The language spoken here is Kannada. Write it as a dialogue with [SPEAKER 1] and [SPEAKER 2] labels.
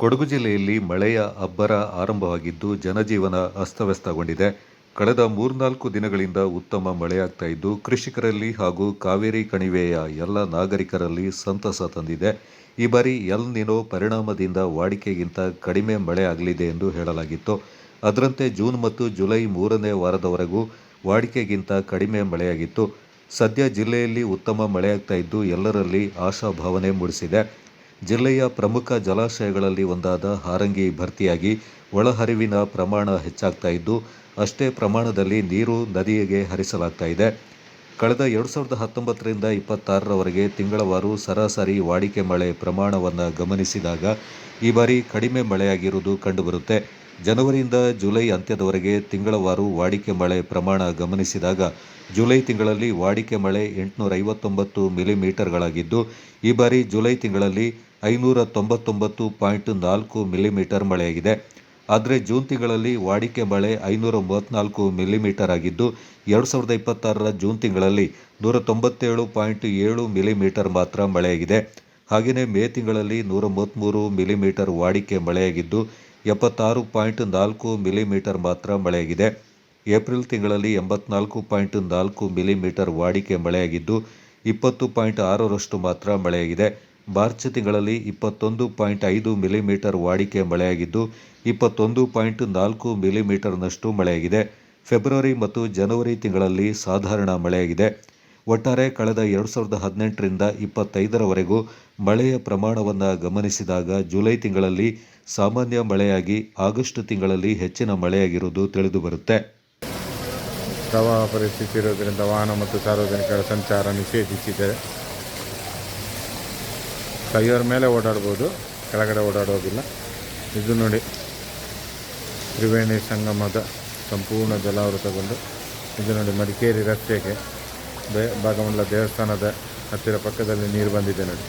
[SPEAKER 1] ಕೊಡಗು ಜಿಲ್ಲೆಯಲ್ಲಿ ಮಳೆಯ ಅಬ್ಬರ ಆರಂಭವಾಗಿದ್ದು ಜನಜೀವನ ಅಸ್ತವ್ಯಸ್ತಗೊಂಡಿದೆ. ಕಳೆದ 3-4 ದಿನಗಳಿಂದ ಉತ್ತಮ ಮಳೆಯಾಗ್ತಾ ಇದ್ದು ಕೃಷಿಕರಲ್ಲಿ ಹಾಗೂ ಕಾವೇರಿ ಕಣಿವೆಯ ಎಲ್ಲ ನಾಗರಿಕರಲ್ಲಿ ಸಂತಸ ತಂದಿದೆ. ಈ ಬಾರಿ ಎಲ್ ನಿನೋ ಪರಿಣಾಮದಿಂದ ವಾಡಿಕೆಗಿಂತ ಕಡಿಮೆ ಮಳೆ ಆಗಲಿದೆ ಎಂದು ಹೇಳಲಾಗಿತ್ತು. ಅದರಂತೆ ಜೂನ್ ಮತ್ತು ಜುಲೈ 3ನೇ ವಾರದವರೆಗೂ ವಾಡಿಕೆಗಿಂತ ಕಡಿಮೆ ಮಳೆಯಾಗಿತ್ತು. ಸದ್ಯ ಜಿಲ್ಲೆಯಲ್ಲಿ ಉತ್ತಮ ಮಳೆಯಾಗ್ತಾ ಇದ್ದು ಎಲ್ಲರಲ್ಲಿ ಆಶಾಭಾವನೆ ಮೂಡಿಸಿದೆ. ಜಿಲ್ಲೆಯ ಪ್ರಮುಖ ಜಲಾಶಯಗಳಲ್ಲಿ ಒಂದಾದ ಹಾರಂಗಿ ಭರ್ತಿಯಾಗಿ ಒಳಹರಿವಿನ ಪ್ರಮಾಣ ಹೆಚ್ಚಾಗ್ತಾ ಇದ್ದು ಅಷ್ಟೇ ಪ್ರಮಾಣದಲ್ಲಿ ನೀರು ನದಿಗೆ ಹರಿಸಲಾಗ್ತಾ ಇದೆ. ಕಳೆದ 2019ರಿಂದ 26ರವರೆಗೆ ತಿಂಗಳವಾರು ಸರಾಸರಿ ವಾಡಿಕೆ ಮಳೆ ಪ್ರಮಾಣವನ್ನು ಗಮನಿಸಿದಾಗ ಈ ಬಾರಿ ಕಡಿಮೆ ಮಳೆಯಾಗಿರುವುದು ಕಂಡುಬರುತ್ತೆ. ಜನವರಿಯಿಂದ ಜುಲೈ ಅಂತ್ಯದವರೆಗೆ ತಿಂಗಳವಾರು ವಾಡಿಕೆ ಮಳೆ ಪ್ರಮಾಣ ಗಮನಿಸಿದಾಗ ಜುಲೈ ತಿಂಗಳಲ್ಲಿ ವಾಡಿಕೆ ಮಳೆ 859 ಮಿಲಿಮೀಟರ್ಗಳಾಗಿದ್ದು ಈ ಬಾರಿ ಜುಲೈ ತಿಂಗಳಲ್ಲಿ 599.4 ಮಿಲಿಮೀಟರ್ ಮಳೆಯಾಗಿದೆ. ಆದರೆ ಜೂನ್ ತಿಂಗಳಲ್ಲಿ ವಾಡಿಕೆ ಮಳೆ 534 ಮಿಲಿಮೀಟರ್ ಆಗಿದ್ದು 2026ರ ಜೂನ್ ತಿಂಗಳಲ್ಲಿ 197.7 ಮಿಲಿಮೀಟರ್ ಮಾತ್ರ ಮಳೆಯಾಗಿದೆ. ಹಾಗೆಯೇ ಮೇ ತಿಂಗಳಲ್ಲಿ 133 ಮಿಲಿಮೀಟರ್ ವಾಡಿಕೆ ಮಳೆಯಾಗಿದ್ದು 76.4 ಮಿಲಿಮೀಟರ್ ಮಾತ್ರ ಮಳೆಯಾಗಿದೆ. ಏಪ್ರಿಲ್ ತಿಂಗಳಲ್ಲಿ 84.4 ಮಿಲಿಮೀಟರ್ ವಾಡಿಕೆ ಮಳೆಯಾಗಿದ್ದು 20.6ರಷ್ಟು ಮಾತ್ರ ಮಳೆಯಾಗಿದೆ. ಮಾರ್ಚ್ ತಿಂಗಳಲ್ಲಿ 21.5 ಮಿಲಿಮೀಟರ್ ವಾಡಿಕೆ ಮಳೆಯಾಗಿದ್ದು 21.4 ಮಿಲಿಮೀಟರ್ನಷ್ಟು ಮಳೆಯಾಗಿದೆ. ಫೆಬ್ರವರಿ ಮತ್ತು ಜನವರಿ ತಿಂಗಳಲ್ಲಿ ಸಾಧಾರಣ ಮಳೆಯಾಗಿದೆ. ಒಟ್ಟಾರೆ ಕಳೆದ 2018ರಿಂದ 25ರವರೆಗೂ ಮಳೆಯ ಪ್ರಮಾಣವನ್ನು ಗಮನಿಸಿದಾಗ ಜುಲೈ ತಿಂಗಳಲ್ಲಿ ಸಾಮಾನ್ಯ ಮಳೆಯಾಗಿ ಆಗಸ್ಟ್ ತಿಂಗಳಲ್ಲಿ ಹೆಚ್ಚಿನ ಮಳೆಯಾಗಿರುವುದು ತಿಳಿದುಬರುತ್ತೆ.
[SPEAKER 2] ಪ್ರವಾಹ ಪರಿಸ್ಥಿತಿ ಇರೋದರಿಂದ ವಾಹನ ಮತ್ತು ಸಾರ್ವಜನಿಕರ ಸಂಚಾರ ನಿಷೇಧಿಸಿದೆ. ಕೈಯವರ ಮೇಲೆ ಓಡಾಡ್ಬೋದು, ಕೆಳಗಡೆ ಓಡಾಡೋದಿಲ್ಲ. ಇದು ನೋಡಿ ತ್ರಿವೇಣಿ ಸಂಗಮದ ಸಂಪೂರ್ಣ ಜಲಾವೃತಗೊಂಡು ಇದು ನೋಡಿ ಮಡಿಕೇರಿ ರಸ್ತೆಗೆ ಭಾಗಮಂಡಲ ದೇವಸ್ಥಾನದ ಹತ್ತಿರ ಪಕ್ಕದಲ್ಲಿ ನೀರು ಬಂದಿದೆ ನೋಡಿ.